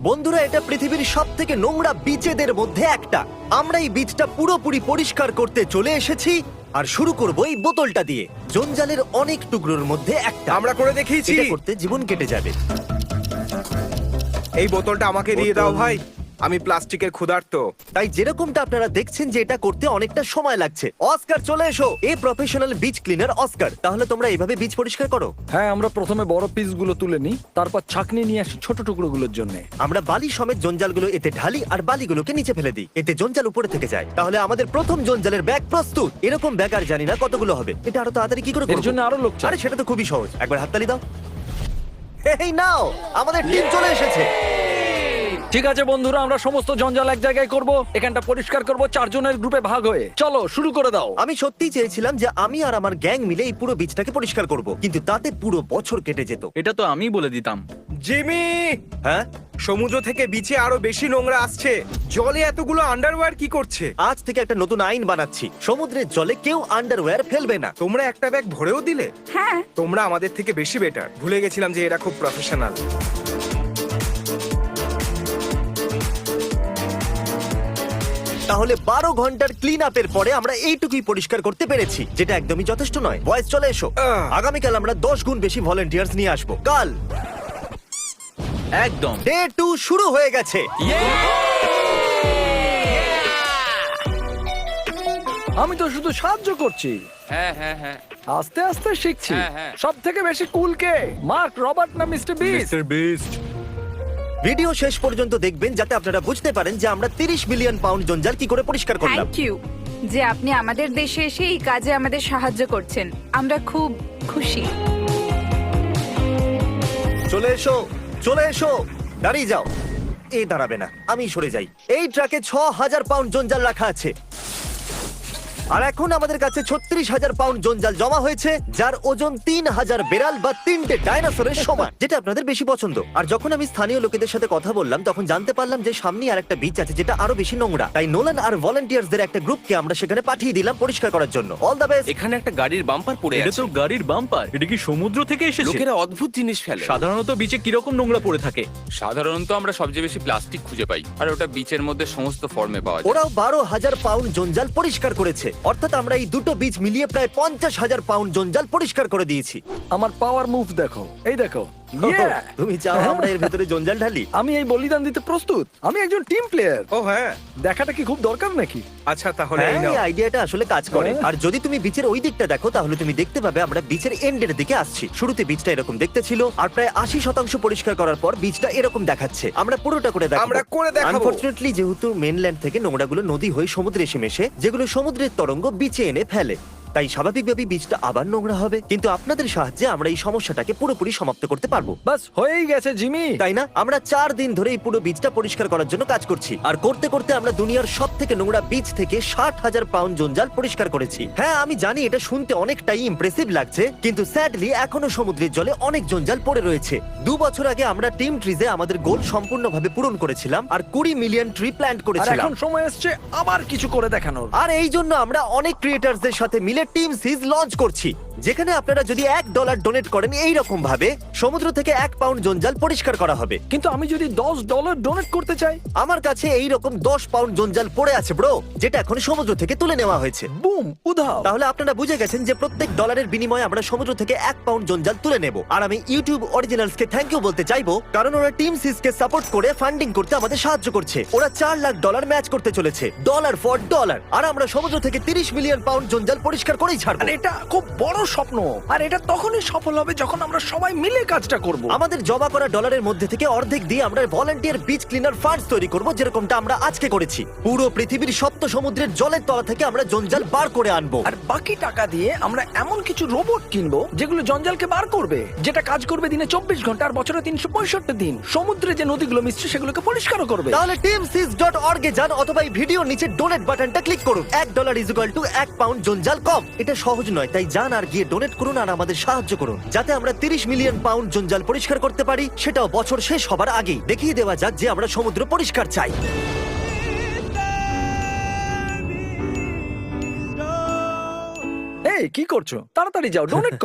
বন্ধুরা, এটা পৃথিবীর সব থেকে নোংরা বিচেদের মধ্যে একটা। আমরা এই বিচটা পুরোপুরি পরিষ্কার করতে চলে এসেছি আর শুরু করব এই বোতলটা দিয়ে। জঞ্জালের অনেক টুকরোর মধ্যে একটা। আমরা করে দেখিয়েছি। এটা করতে জীবন কেটে যাবে। এই বোতলটা আমাকে দিয়ে দাও ভাই, আমি প্লাস্টিকের ক্ষুধার্ত। তাই যেরকমটা আপনারা দেখছেন যে এটা করতে অনেকটা সময় লাগছে। অস্কার, চলে এসো। এই প্রফেশনাল বিচ ক্লিনার অস্কার। তাহলে তোমরা এইভাবে বিচ পরিষ্কার করো? হ্যাঁ, আমরা প্রথমে বড় পিসগুলো তুলে নিই, তারপর ছাঁকনি নিয়ে আসি ছোট টুকরোগুলোর জন্য। আমরা বালি সমেত জঞ্জালগুলো এতে ঢালি আর বালিগুলোকে নিচে ফেলে দিই। এতে জঞ্জাল উপরে থেকে যায়। তাহলে আমাদের প্রথম জঞ্জালের ব্যাগ প্রস্তুত। এরকম ব্যাগ আর জানি না কতগুলো হবে। এটা আরো তাড়াতাড়ি কি করে এর করব? জন্য আরো লোক চাই। আরে সেটা তো খুবই সহজ। একবার হাততালি দাও। এই নাও, আমাদের টিম চলে এসেছে। ঠিক আছে বন্ধুরা, আমরা সমস্ত জঞ্জাল এক জায়গায় করব। এখানটা পরিষ্কার করব 4 জনের গ্রুপে ভাগ হয়ে। চলো শুরু করে দাও। আমি সত্যিই চেয়েছিলাম যে আমি আর আমার গ্যাং মিলে এই পুরো বিচটাকে পরিষ্কার করব, কিন্তু তাতে পুরো বছর কেটে যেত। এটা তো আমি বলে দিতাম। জিমি, হ্যাঁ, সমুদ্র থেকে বিচে আরো বেশি নোংরা আসছে। জলে এতগুলো আন্ডারওয়্যার কি করছে? আজ থেকে একটা নতুন আইন বানাচ্ছি। সমুদ্রের জলে কেউ আন্ডারওয়্যার ফেলবে না। তোমরা একটা ব্যাগ ভরেও দিলে। হ্যাঁ, তোমরা আমাদের থেকে বেশি বেটার। ভুলে গেছিলাম যে এরা খুব প্রফেশনাল। তাহলে 12 ঘন্টার ক্লিন আপের পরে আমরা এইটুকুই পরিষ্কার করতে পেরেছি, যেটা একদমই যথেষ্ট নয়। বয়স, চলে এসো। আগামীকাল আমরা 10 গুণ বেশি ভলেন্টিয়ার্স নিয়ে আসবো। কাল একদম। ডে 2 শুরু হয়ে গেছে। আমি তো শুধু সাহায্য করছি, হ্যাঁ হ্যাঁ হ্যাঁ। আস্তে আস্তে শিখছি। হ্যাঁ, হ্যাঁ। সব থেকে বেশি কুল কে, মার্ক, রবার্ট না মিস্টার বিস্ট? বিস্ট। ভিডিও শেষ পর্যন্ত দেখবেন যাতে আপনারা বুঝতে পারেন যে আমরা 30 মিলিয়ন পাউন্ড জঞ্জাল কি করে পরিষ্কার করলাম। থ্যাংক ইউ যে আপনি আমাদের দেশে এসে এই কাজে আমাদের সাহায্য করছেন। আমরা খুব খুশি। চলে এসো, চলে এসো। দাঁড়িয়ে যাও। এই দাঁড়াবে না, আমি সরে যাই। এই ট্রাকে 6000 পাউন্ড জঞ্জাল রাখা আছে। আর এখন আমাদের কাছে 36,000 পাউন্ড জঞ্জাল জমা হয়েছে, যার ওজন 3000 বেড়াল বা 3টে ডাইনোসরের সমান, যেটা আপনাদের বেশি পছন্দ। আর যখন আমি স্থানীয় লোকেদের সাথে কথা বললাম, তখন জানতে পারলাম যে সামনে আর একটা বিচ আছে যেটা আরো বেশি নোংরা। তাই নোলান আর ভলান্টিয়ার্সদের একটা গ্রুপকে আমরা সেখানে পাঠিয়ে দিলাম পরিষ্কার করার জন্য। All the best. এখানে একটা গাড়ির বাম্পার পড়ে এটা আছে। তো গাড়ির বাম্পার। এটা কি সমুদ্র থেকে এসেছে? লোকেরা অদ্ভুত জিনিস ফেলে। সাধারণত বিচে কিরকম নোংরা পড়ে থাকে? সাধারণত আমরা সবচেয়ে বেশি প্লাস্টিক খুঁজে পাই, আর ওটা বিচের মধ্যে সমস্ত ফর্মে পাওয়া যায়। ওরাও 12,000 পাউন্ড জঞ্জাল পরিষ্কার করেছে। অর্থাৎ আমরা এই দুটো বীজ মিলিয়ে প্রায় 50,000 পাউন্ড জঞ্জাল পরিষ্কার করে দিয়েছি। আমার পাওয়ার মুভ দেখো, এই দেখো। Yeah! তুমি চাও আমরা এর ভেতরে জঞ্জাল ঢালি? আমি এই বলিদান দিতে প্রস্তুত। আমি একজন টিম প্লেয়ার। ও হ্যাঁ, দেখাটা কি খুব দরকার নাকি? আচ্ছা তাহলে এই হ্যাঁ, নাও। এই আইডিয়াটা আসলে কাজ করে। হ্যাঁ। আর যদি তুমি বিচের ওই দিকটা দেখো, তাহলে তুমি দেখতে পাবে আমরা বিচের এন্ডের দিকে আসছি। শুরুতে বিচটা এরকম দেখতে ছিল, আর প্রায় 80% পরিষ্কার করার পর বিচটা এরকম দেখাচ্ছে। আমরা পুরোটা করে দেখাবো। আমরা করে দেখাবো। আনফরচুনেটলি, যেহেতু মেনল্যান্ড থেকে নোংরাগুলো নদী হয়ে সমুদ্রে এসে মেশে, যেগুলো সমুদ্রের তরঙ্গ বিচে এনে ফেলে, তাই স্বাভাবিকভাবেই বীজটা আবার নোংরা হবে। কিন্তু আপনাদের সাহায্যে আমরা এই সমস্যাটাকে পুরোপুরি সমাপ্ত করতে পারবো। বাস হয়েই গেছে জিমি। তাই না? আমরা 4 দিন ধরে এই পুরো বীজটা পরিষ্কার করার জন্য কাজ করছি, আর করতে করতে আমরা দুনিয়ার সব থেকে নোংরা বীজ থেকে 60,000 পাউন্ড জঞ্জাল পরিষ্কার করেছি। হ্যাঁ, আমি জানি এটা শুনতে অনেকটাই ইমপ্রেসিভ লাগছে, কিন্তু স্যাডলি এখনো সমুদ্রের জলে অনেক জঞ্জাল পড়ে রয়েছে। 2 বছর আগে আমরা টিম ট্রিজে আমাদের গোল সম্পূর্ণভাবে পূরণ করেছিলাম আর 20 মিলিয়ন ট্রি প্ল্যান্ট আর করেছিলাম। এখন সময় এসছে আবার কিছু করে দেখানোর। আর এই জন্য আমরা অনেক ক্রিয়েটারদের সাথে মিলে টিম সিজ লঞ্চ করছি, যেখানে আপনারা যদি $1 ডোনেট করেন, এই রকম ভাবে সমুদ্র থেকে 1 পাউন্ড জঞ্জাল পরিষ্কার করা হবে। কিন্তু আমি যদি $10 ডোনেট করতে চাই? আমার কাছে এই রকম 10 পাউন্ড জঞ্জাল পড়ে আছে ব্রো, যেটা এখন সমুদ্র থেকে তুলে নেওয়া হয়েছে। বুম, উধাও। তাহলে আপনারা বুঝে গেছেন যে প্রত্যেক ডলারের বিনিময়ে আমরা সমুদ্র থেকে 1 পাউন্ড জঞ্জাল তুলে নেব। আর আমি ইউটিউব অরিজিনালসকে থ্যাংক ইউ বলতে চাইবো, কারণ ওরা টিম সিজকে সাপোর্ট করে ফান্ডিং করতে আমাদের সাহায্য করছে। ওরা $4 লাখ ম্যাচ করতে চলেছে, ডলার ফর ডলার। আর আমরা সমুদ্র থেকে 30 মিলিয়ন পাউন্ড জঞ্জাল পরিষ্কার করেই ছাড়বো। আর এটা খুব বড় স্বপ্ন, আর এটা তখনই সফল হবে যখন আমরা সবাই মিলে কাজটা করব। আমাদের জমা করা ডলারের মধ্যে থেকে অর্ধেক দিয়ে আমরা ভলান্টিয়ার বিচ ক্লিনার ফান্ডস তৈরি করব, যেরকমটা আমরা আজকে করেছি। পুরো পৃথিবীর সপ্ত সমুদ্রের জলের তলা থেকে আমরা জঞ্জাল বার করে আনবো। আর বাকি টাকা দিয়ে আমরা এমন কিছু রোবট কিনবো যেগুলো জঞ্জালকে বার করবে, যেটা কাজ করবে দিনে 24 ঘন্টা আর বছরে 365 দিন। সমুদ্রে যে নদীগুলো মিশছে সেগুলোকে পরিষ্কারও করবে। তাহলে teamseas.org এ যান অথবা এই ভিডিওর নিচে ডোনেট বাটনটা ক্লিক করুন। $1 = 1 পাউন্ড জঞ্জাল কম। এটা সহজ নয়, তাই যান আর গিয়ে ডোনেট করুন আর আমাদের সাহায্য করুন, যাতে আমরা 30 মিলিয়ন পাউন্ড জঞ্জাল পরিষ্কার করতে পারি, সেটাও বছর শেষ হবার আগেই। দেখিয়ে দেওয়া যাক যে আমরা সমুদ্র পরিষ্কার চাই। এই কি করছো? তাড়াতাড়ি যাও, ডোনেট করো।